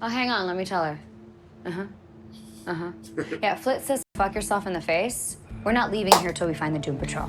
Oh, hang on, let me tell her. Yeah, Flit says fuck yourself in the face. We're not leaving here till we find the Doom Patrol.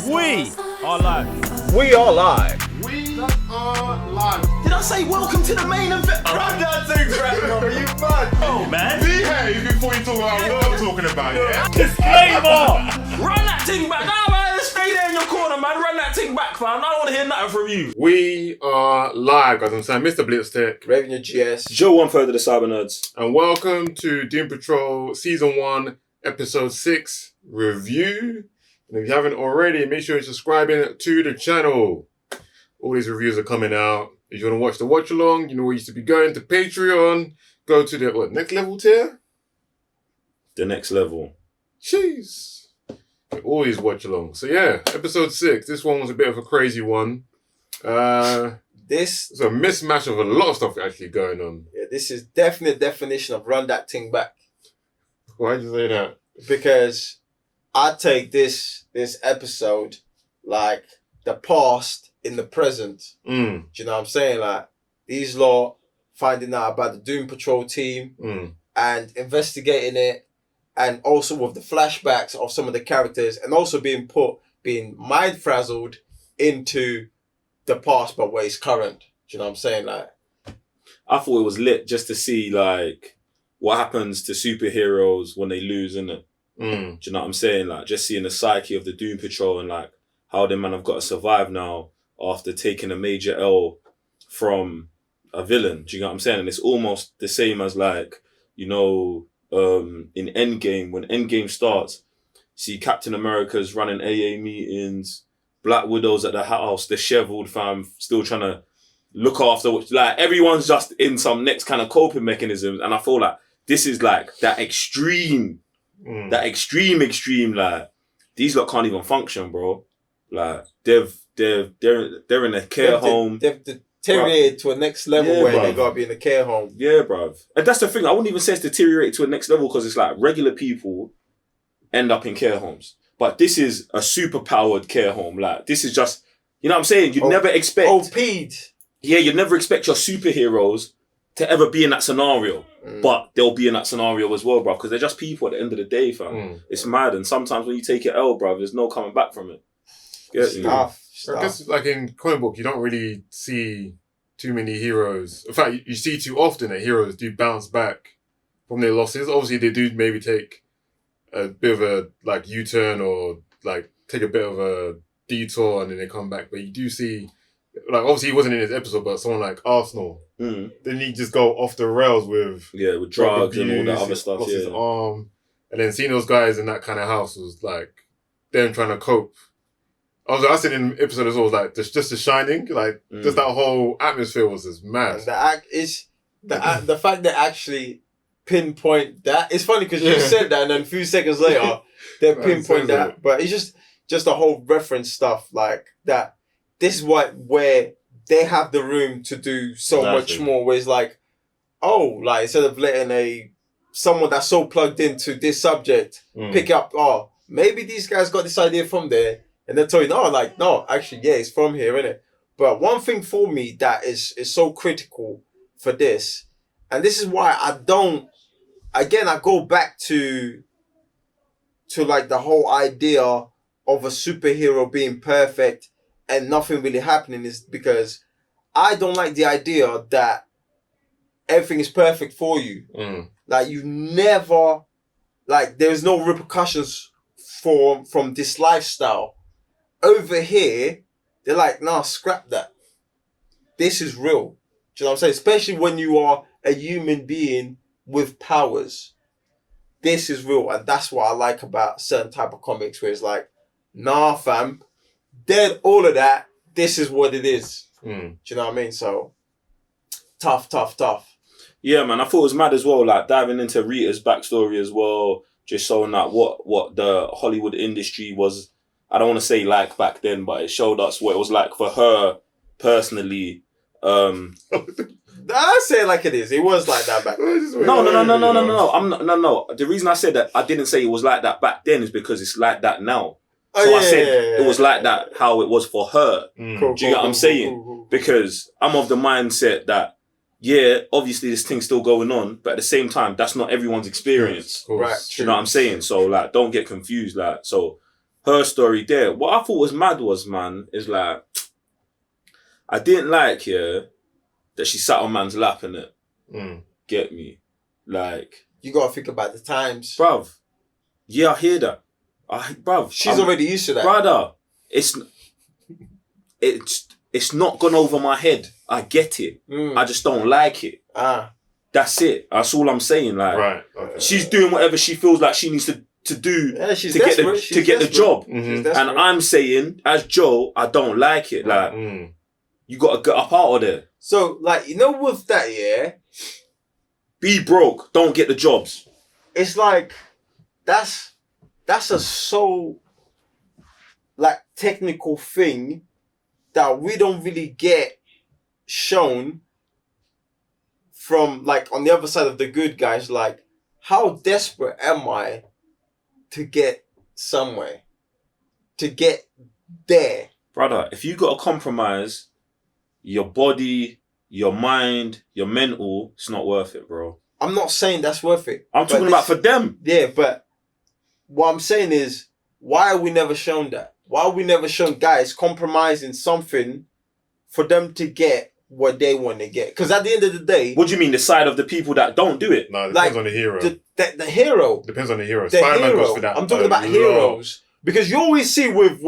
We are live. We are live. We are live. Did I say welcome to the main event? Run that thing, bro. Are you mad? Oh, man. Behave before you talk about what I'm talking about, yeah? Disclaimer! Run that thing back. Nah, man, stay there in your corner, man. Run that thing back, fam. I don't want to hear nothing from you. We are live, guys. I'm saying Mr. Blitztech. Revenue GS. Joe 1/3 of the Cyber Nerds. And welcome to Doom Patrol Season 1, Episode 6 review. And if you haven't already, make sure you're subscribing to the channel. All these reviews are coming out. If you want to watch the watch along, you know where you should be going to Patreon. Go to the next level tier? The next level. Jeez. All these watch along. So yeah, Episode 6. This one was a bit of a crazy one. This It's a mismatch of a lot of stuff actually going on. this is definite definition of run that thing back. Why'd you say that? Because I take this episode like the past in the present. Do you know what I'm saying? Like these lot finding out about the Doom Patrol team and investigating it, and also with the flashbacks of some of the characters, and also being mind frazzled into the past but where it's current. Do you know what I'm saying? Like I thought it was lit just to see like what happens to superheroes when they lose, innit? Do you know what I'm saying? Like just seeing the psyche of the Doom Patrol and like how them man have got to survive now after taking a major L from a villain. Do you know what I'm saying? And it's almost the same as like, you know, in Endgame, when Endgame starts, see Captain America's running AA meetings, Black Widow's at the house, disheveled fam, still trying to look after, like everyone's just in some next kind of coping mechanisms. And I feel like this is like that extreme, like these lot can't even function, bro. Like they're in a care home. They've deteriorated to a next level where they gotta be in a care home. Yeah, bruv. And that's the thing. I wouldn't even say it's deteriorated to a next level because it's like regular people end up in care homes. But this is a super powered care home. Like this is just, you know what I'm saying? You'd never expect. OP'd. Yeah, you'd never expect your superheroes to ever be in that scenario. But they'll be in that scenario as well, bruv. Because they're just people at the end of the day, fam. It's mad. And sometimes when you take it L, bruv, there's no coming back from it. Stuff. I guess like in comic book, you don't really see too many heroes. In fact, you see too often that heroes do bounce back from their losses. Obviously, they do maybe take a bit of a like U-turn or like take a bit of a detour and then they come back. But you do see, like obviously he wasn't in this episode, but someone like Arsenal, then he just go off the rails with drugs and all that other stuff. Lost his arm, and then seeing those guys in that kind of house was like them trying to cope. I said in episode as well, like just The Shining, like just that whole atmosphere was just mad. And the fact that actually pinpoint that, it's funny because you said that and then a few seconds later they pinpoint that, but it's just the whole reference stuff like that. This is where they have the room to do so much more. Where it's like, oh, like instead of letting someone that's so plugged into this subject pick up, oh, maybe these guys got this idea from there. And they're telling you, no, actually, yeah, it's from here, innit? But one thing for me that is so critical for this, and this is why I go back to like the whole idea of a superhero being perfect and nothing really happening, is because I don't like the idea that everything is perfect for you. Like you never, like there's no repercussions from this lifestyle. Over here, they're like, nah, scrap that. This is real. Do you know what I'm saying? Especially when you are a human being with powers. This is real. And that's what I like about certain type of comics where it's like, nah, fam, dead all of that. This is what it is. Do you know what I mean? So, tough. Yeah, man. I thought it was mad as well, like diving into Rita's backstory as well, just showing that what the Hollywood industry was. I don't want to say like back then, but it showed us what it was like for her personally. I say it like it is. It was like that back then. No. No. The reason I said that I didn't say it was like that back then is because it's like that now. Oh, So yeah, I said yeah, it was like that how it was for her. Cool, Do you get what I'm saying? Because I'm of the mindset that, yeah, obviously this thing's still going on, but at the same time, that's not everyone's experience. Right. Do you know what I'm saying? So like, don't get confused. Like, so her story there. What I thought was mad was, man, is like, I didn't like, yeah, that she sat on man's lap in it. Get me? Like, You gotta think about the times. bruv. Yeah, I hear that. Bruv. She's already used to that. Brother, it's not gone over my head. I get it. I just don't like it. That's it. That's all I'm saying. Like, Right. Okay. she's doing whatever she feels like she needs to do She's to get desperate. the get the job. She's And desperate. I'm saying, as Joe, I don't like it. Like, you gotta get up out of there. So, like, you know, with that, yeah, Be broke. Don't get the jobs. it's like that's a so like technical thing that we don't really get shown from, like, on the other side of the good guys. Like, how desperate am I to get somewhere, to get there? Brother, if you got to compromise your body, your mind, your mental, it's not worth it, bro. I'm not saying that's worth it. I'm talking about for them. Yeah, but what I'm saying is, why are we never shown that? Why are we never shown guys compromising something for them to get what they want to get? Because at the end of the day, What do you mean, the side of the people that don't do it? No, it like, depends on the hero. the hero. Depends on the hero. The Spider-Man hero. goes for that. I'm talking about lot. heroes, because you always see with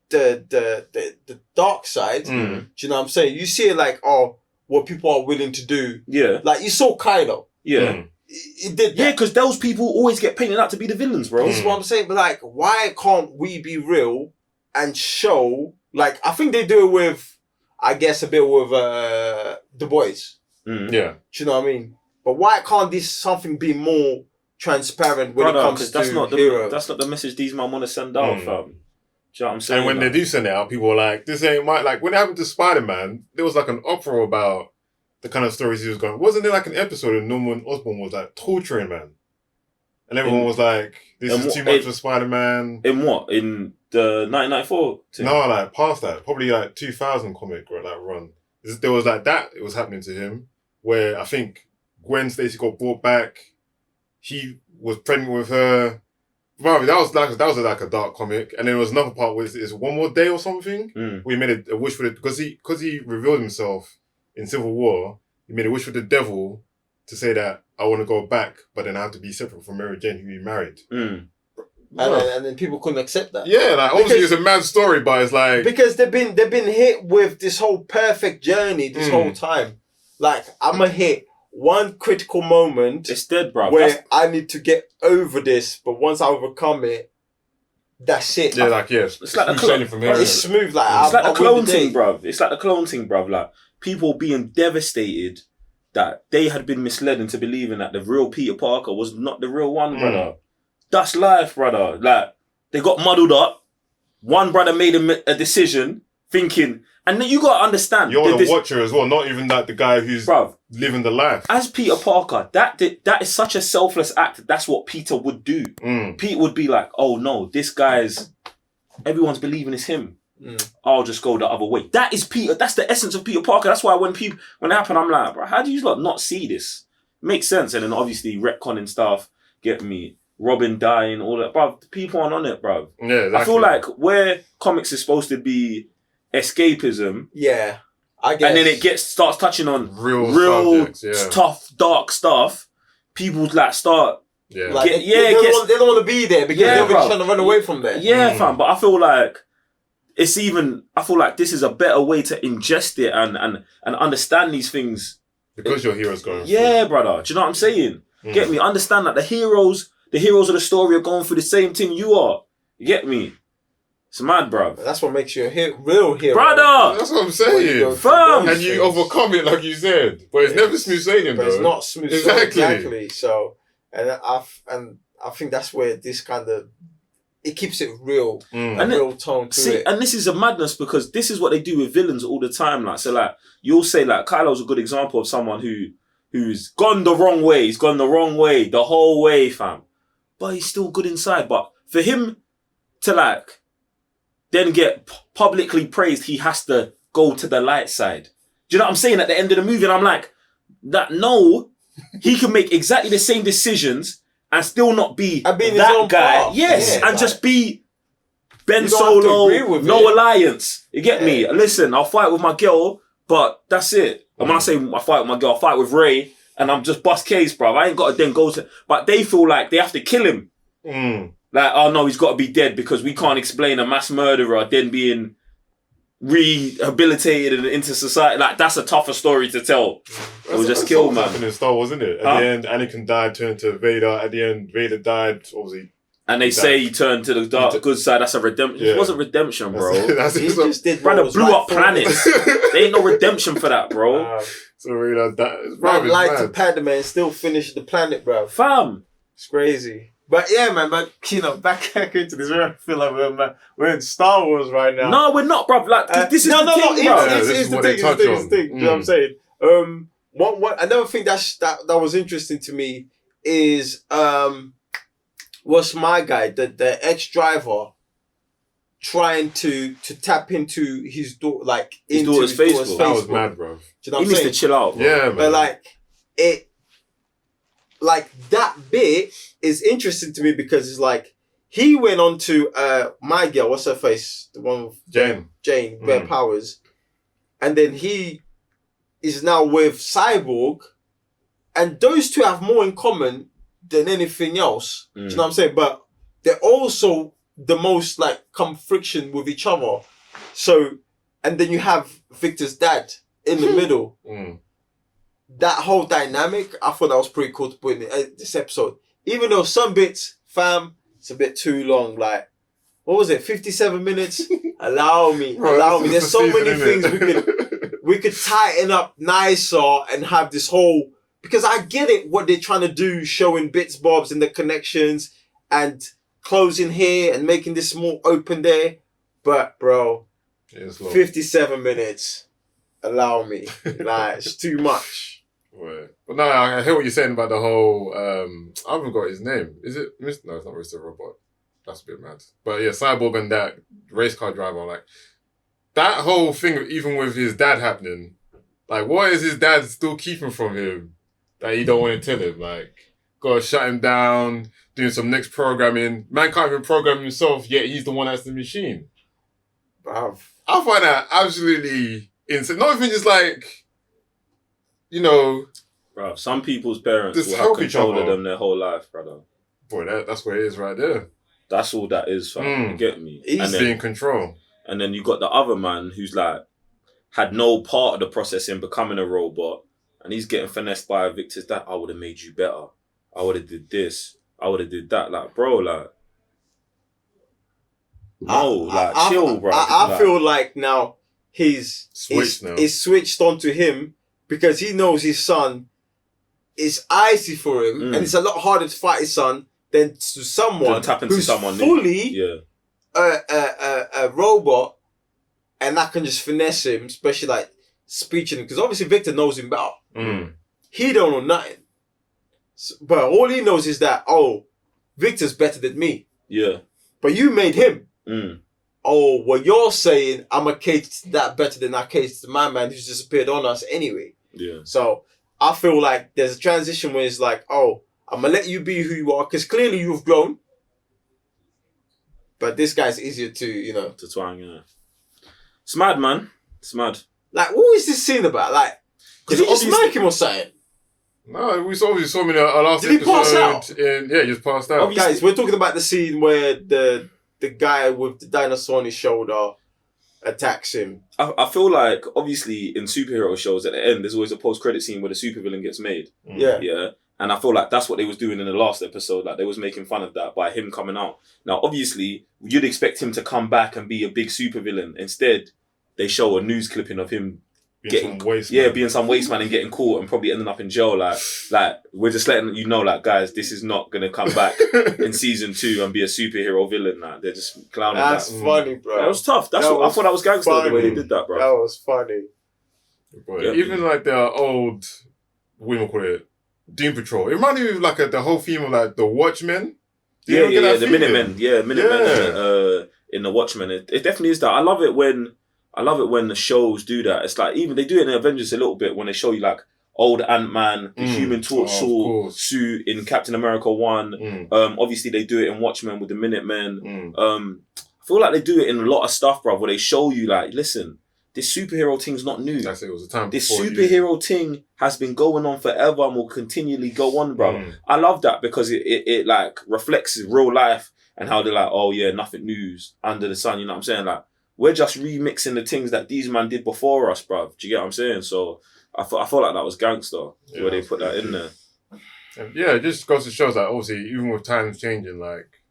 the dark side. Do you know what I'm saying? You see it like, oh, what people are willing to do. Yeah. Like, you saw Kylo. Yeah. It did that. Yeah, because those people always get painted out to be the villains, bro. This is what I'm saying. But like, why can't we be real and show? Like, I think they do it with, I guess, a bit with the boys. Mm. Yeah. Do you know what I mean? But why can't this something be more transparent when it comes to that's not heroes? that's not the message these man want to send out, fam. Do you know what I'm saying? And when they do send it out, people are like, this ain't my... Like, when it happened to Spider-Man, there was like an uproar about the kind of stories he was going... Wasn't there like an episode of Norman Osborn was like torturing man? And everyone was like, this is too much for Spider-Man. In what? In the 1994 thing? No, like past that. Probably like 2000 comic or like run. There was like that, it was happening to him, where I think Gwen Stacy got brought back. He was pregnant with her. Bro, that was like a dark comic. And then there was another part where it's One More Day or something. Where he made a wish for the... Because he revealed himself in Civil War. He made a wish for the devil to say that I want to go back, but then I have to be separate from Mary Jane, who he married. And then people couldn't accept that. Yeah, like obviously it's a mad story, but it's like... Because they've been hit with this whole perfect journey this whole time. Like, I'm gonna hit one critical moment. It's dead, bro. Where I need to get over this, but once I overcome it, that's it. Yeah, like, yes. It's like sailing from here. It's smooth. Like, it's like the clone the thing, bruv. It's like the clone thing, bruv. Like, people being devastated that they had been misled into believing that the real Peter Parker was not the real one, brother. That's life, brother. Like, they got muddled up. One brother made a decision thinking, and then you gotta understand. You're the watcher as well, not even like the guy who's living the life. As Peter Parker, that is such a selfless act. That's what Peter would do. Peter would be like, oh no, this guy's, everyone's believing it's him. I'll just go the other way. That is Peter. That's the essence of Peter Parker. That's why when it happened, I'm like, bro, how do you not see this? Makes sense. And then obviously retconning stuff, get me, Robin dying, all that. Bro, people aren't on it, bro. Yeah, exactly. I feel like where comics is supposed to be escapism. Yeah, I guess. And then it starts touching on real subjects, tough, dark stuff. People like start. Yeah, like, they don't want to be there because they're trying to run away from there. Yeah, fam. But I feel like I feel like this is a better way to ingest it and understand these things. Because your hero's going through. Yeah, brother. Do you know what I'm saying? Get me? Understand that the heroes of the story are going through the same thing you are. You get me? It's mad, bro. That's what makes you a real hero. Brother! That's what I'm saying. Fam! And you overcome it like you said. But it's never smooth sailing, though. It's not smooth sailing. Exactly. So, and I think that's where this kind of... It keeps it real. And real tone to it. And this is a madness because this is what they do with villains all the time. Like, so like, you'll say like, Kylo's a good example of someone who's gone the wrong way. He's gone the wrong way the whole way, fam. But he's still good inside. But for him to like then get publicly praised, he has to go to the light side. Do you know what I'm saying? At the end of the movie, and I'm like, that no, he can make exactly the same decisions and still not be And be in his that own guy. path. Yes, Yeah, and like, just be Ben you don't have to agree Solo, with no it. alliance. You get me? Listen, I'll fight with my girl, but that's it. And when I say I fight with my girl, I fight with Ray, and I'm just bust case, bro. I ain't got to then go to. But they feel like they have to kill him. Like, oh no, he's got to be dead because we can't explain a mass murderer then being rehabilitated into society. Like, that's a tougher story to tell. It was just kill, man. Happened in Star Wars, isn't it? At the end, Anakin died, turned to Vader. At the end, Vader died, obviously. And they say he turned to the good side. That's a redemption. Yeah. It wasn't redemption, bro. He just did Brother what was blew right up for him. planets. There ain't no redemption for that, bro. So realised that. Man lied to Padme and still finished the planet, bro. Fam. It's crazy. But yeah, man, but you know, back into this, I feel like we're in Star Wars right now. No, we're not, bro. Like, this is the thing, bro. It's the thing. You know what I'm saying? What another thing that was interesting to me is was my guy, the ex-driver, trying to tap into his daughter, like His into daughter's his daughter's Facebook. That was mad, bro. Do you know He what I'm needs saying? to chill out, bro. Yeah, man. But like that bit is interesting to me because it's like he went on to my girl, what's her face, the one with Jane, Bear Powers, and then he is now with Cyborg, and those two have more in common than anything else. Do you know what I'm saying? But they're also the most like come friction with each other. So, and then you have Victor's dad in the middle. That whole dynamic, I thought that was pretty cool to put in this episode. Even though some bits, fam, it's a bit too long. Like, what was it? 57 minutes? Allow me. There's so many things we could tighten up nicer and have this whole, because I get it what they're trying to do, showing bits, bobs and the connections and closing here and making this more open there. But bro, 57 minutes. Allow me. Like, it's too much. Right. But no, I hear what you're saying about the whole. I haven't got his name. Is it? No, it's not Mr. Robot. That's a bit mad. But yeah, Cyborg and that race car driver, like that whole thing, even with his dad happening. Like, what is his dad still keeping from him that he don't want to tell him? Like, gotta shut him down, doing some next programming. Man can't even program himself, yet he's the one that's the machine. Bruv. I find that absolutely insane. Not even just like, you know, Bro, some people's parents just will have help each control of other. them their whole life, brother. Boy, that's where it is right there. That's all that is, fam. You get me? He's in control. And then you got the other man who's like, had no part of the process in becoming a robot, and he's getting finessed by Victor's dad. I would have made you better. I would have did this. I would have did that. Like, bro, like, no, chill, bro. I feel like now he's switched onto him because he knows his son is icy for him, and it's a lot harder to fight his son than to someone who's fully a robot, and that can just finesse him, especially like speeching, because obviously Victor knows him better. He don't know nothing, but all he knows is that, oh, Victor's better than me. Yeah. But you made him. Oh, what you're saying, I'm a case that better than I case to my man who's disappeared on us anyway. Yeah. So I feel like there's a transition where it's like, oh, I'm gonna let you be who you are, because clearly you've grown. But this guy's easier to, you know, to twang. Yeah. It's mad, man. It's mad. Like, what is this scene about? Like, did he just smack him or something? No, we saw him in our last episode. Did he pass out? Yeah, he just passed out. Guys, we're talking about the scene where the guy with the dinosaur on his shoulder attacks him. I feel like, obviously, in superhero shows, at the end, there's always a post-credit scene where the supervillain gets made. Yeah. Yeah. And I feel like that's what they was doing in the last episode. Like, they was making fun of that by him coming out. Now, obviously, you'd expect him to come back and be a big supervillain. Instead, they show a news clipping of him being some waste man and getting caught and probably ending up in jail. Like we're just letting you know, like, guys, this is not gonna come back in season 2 and be a superhero villain. Like, they're just clowning. That's funny, bro. That was tough. I thought that was gangster the way they did that, bro. That was funny. Yeah. Even like the old, what do you call it, Doom Patrol. It reminded me of like the whole theme of like the Watchmen. You don't get that the feeling. Minutemen in the Watchmen. It definitely is that. I love it when the shows do that. It's like even they do it in Avengers a little bit when they show you like old Ant-Man, the Human Torch suit in Captain America 1. Obviously they do it in Watchmen with the Minutemen. I feel like they do it in a lot of stuff, bro, where they show you like, listen, this superhero thing's not new. That's it. It was a time. This superhero thing has been going on forever and will continually go on, bro. I love that because it like reflects real life and how they're like, oh yeah, nothing news under the sun. You know what I'm saying? Like we're just remixing the things that these man did before us, bro. Do you get what I'm saying? So I feel like that was gangster where they put that in there. Yeah, it just goes to show that obviously even with times changing, like,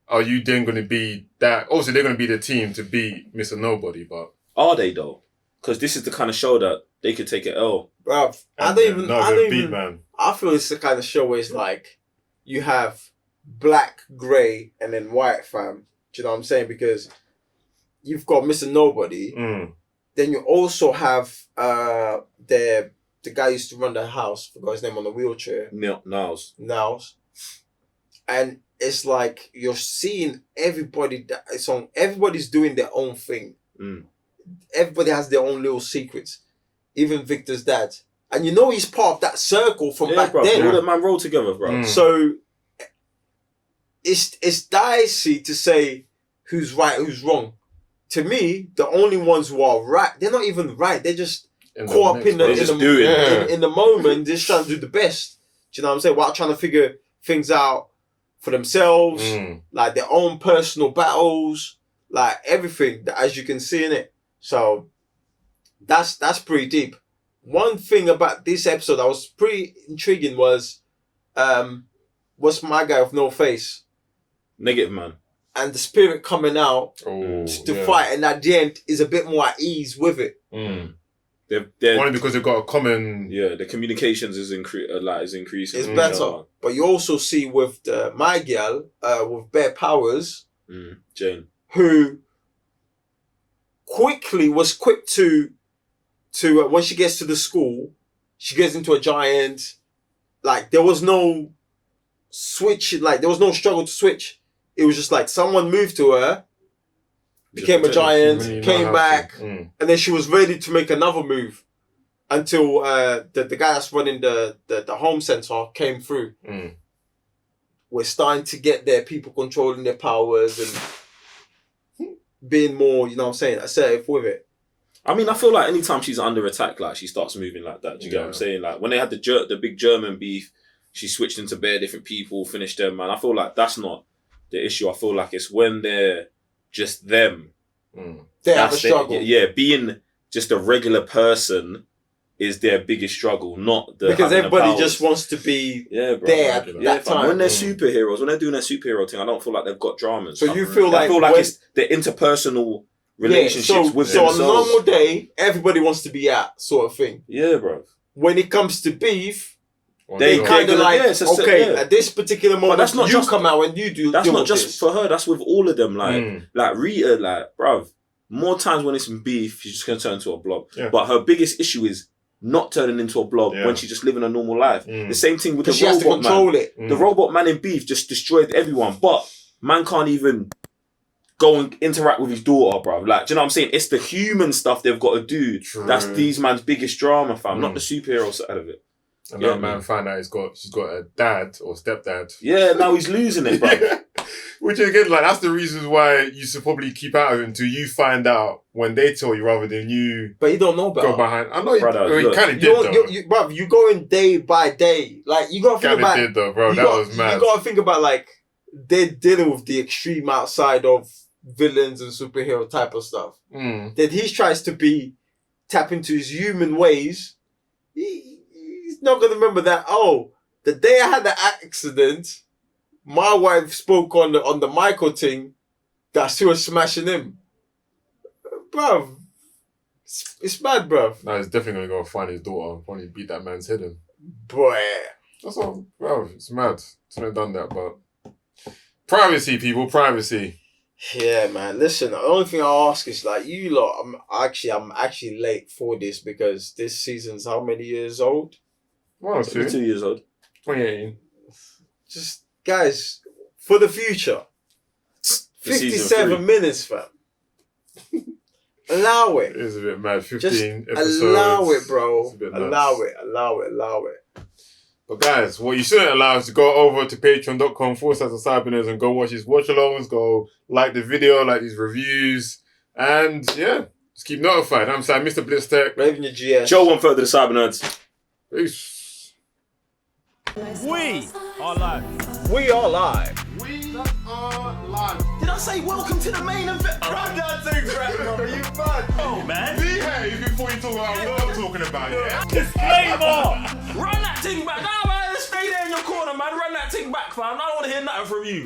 are you then going to be that? Obviously they're going to be the team to beat Mr. Nobody, but. Are they though? Because this is the kind of show that they could take it L. Bruv, I feel it's the kind of show where it's like you have black, grey, and then white, fam. Do you know what I'm saying? Because you've got Mr. Nobody. Then you also have the guy who used to run the house. Forgot his name on the wheelchair. Niles. And it's like you're seeing everybody everybody's doing their own thing. Everybody has their own little secrets. Even Victor's dad. And you know he's part of that circle from back then. All that man roll together, bro. So it's dicey to say who's right, who's wrong. To me, the only ones who are right, they're not even right. They're just caught up in the moment, just trying to do the best. Do you know what I'm saying? While trying to figure things out for themselves, like their own personal battles, like everything, as you can see in it. So that's pretty deep. One thing about this episode that was pretty intriguing was what's my guy with no face? Negative Man. And the spirit coming out to fight, and at the end is a bit more at ease with it. They're only because they've got a common. Yeah, the communications is increasing. It's better, but you also see with my girl with bare powers, Jane, who was quick to when she gets to the school, she gets into a giant. Like there was no switch, like there was no struggle to switch. It was just like someone moved to her, became a giant, came back, and then she was ready to make another move until the guy that's running the home center came through. We're starting to get there, people controlling their powers and being more, you know what I'm saying, assertive with it. I mean, I feel like anytime she's under attack, like she starts moving like that. Do you get what I'm saying? Like when they had the big German beef, she switched into bare different people, finished them, man. I feel like that's not the issue. I feel like it's when they're just them. They have a struggle. Being just a regular person is their biggest struggle, not the because everybody just wants to be there at that time. When they're superheroes, when they're doing their superhero thing, I don't feel like they've got drama. And so stuff. You feel like it's the interpersonal relationships with so themselves. On a normal day, everybody wants to be at sort of thing. Yeah, bro. When it comes to beef, they kind of like, at this particular moment, that's not just, come out and you do. That's not just for her. That's with all of them. Like Rita, like, bruv, more times when it's in beef, she's just gonna turn into a blob. Yeah. But her biggest issue is not turning into a blob when she's just living a normal life. The same thing with the robot man. She has to control it. The robot man in beef just destroyed everyone, but man can't even go and interact with his daughter, bruv. Like, do you know what I'm saying? It's the human stuff they've got to do. True. That's these man's biggest drama, fam. Not the superhero side of it. And that man found out she's got a dad or stepdad. Yeah, now he's losing it, bro. Which again, like that's the reasons why you should probably keep out of it until you find out when they tell you, rather than you. But you don't know about. Go behind. I know you kind of did though. Bruv, you going day by day. Like you gotta think about. Kind of did though, bro. That was mad. You gotta think about like they're dealing with the extreme outside of villains and superhero type of stuff. Then he tries to tap into his human ways. He's not going to remember that, the day I had the accident, my wife spoke on the Michael thing that she was smashing him. Bruv, it's mad, bruv. No, he's definitely going to go find his daughter and probably beat that man's head in. Boy. That's all, bro, it's mad. Shouldn't have done that, but... Privacy, people, privacy. Yeah, man. Listen, the only thing I ask is like, you lot, I'm actually late for this because this season's how many years old? 1 or 2. 2 years old. 2018. Just, guys, for the future. Season 57 3. minutes, fam. Allow it. It is a bit mad. 15 Just episodes. allow it, bro. It's a bit nuts. Allow it. But guys, what you shouldn't allow is to go over to patreon.com/cybernerds and go watch these watch-alongs, go like the video, like these reviews, and yeah, just keep notified. I'm Sam, Mr. Blitztech. Raven your GS. Joe 1/3 of the Cyber Nerds. Peace. We are live. We are live. We are live. Did I say welcome to the main event? Run that thing, brother. You mad? Oh, man. Behave before you talk about what I'm talking about, yeah? Disclaimer! Run that thing back. Nah, man, stay there in your corner, man. Run that thing back, fam. I don't want to hear nothing from you.